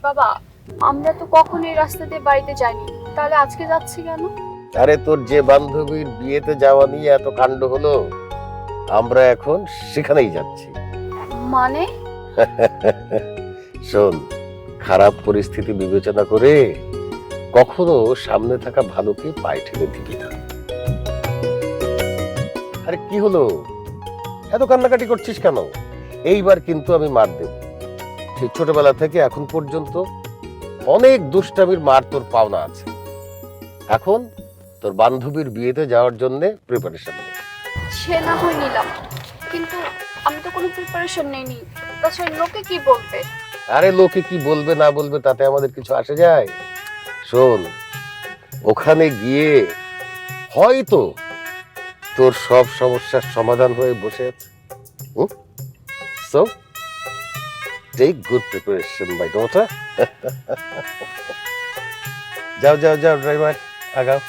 বাবা, আমরা তো কখনো এই রাস্তা দিয়ে বাড়িতে যাইনি, তাহলে আজকে যাচ্ছি কেন? আরে তোর যে বান্ধবীর বিয়েতে যাওয়া নিয়ে এত কাণ্ড হলো, আমরা এখন সেখানেই যাচ্ছি। মানে? শোন, খারাপ পরিস্থিতি বিবেচনা করে কখনো সামনে থাকা ভালোকে পায়ে ঠেলে দিবি না। আরে কি হলো, এত কান্নাকাটি করছিস কেন? এইবার কিন্তু আমি মার দেব। সেই ছোটবেলা থেকে এখন পর্যন্ত অনেক দুষ্টামির মার তোর পাওনা আছে। এখন তোর বান্ধবীর বিয়েতে যাওয়ার জন্য প্রিপারেশন নে। সে না হয় নিলাম, কিন্তু আমি তো কোনো প্রিপারেশন নেইনি। তাছাড়া লোকে কি বলবে? আরে লোকে কি বলবে না বলবে তাতে আমাদের কিছু আসে যায়? শোন, ওখানে গিয়ে হয়তো তোর সব সমস্যার সমাধান হয়ে বসে আছে। So take good preparation my daughter. যাও যাও যাও ড্রাইভার, আগাও।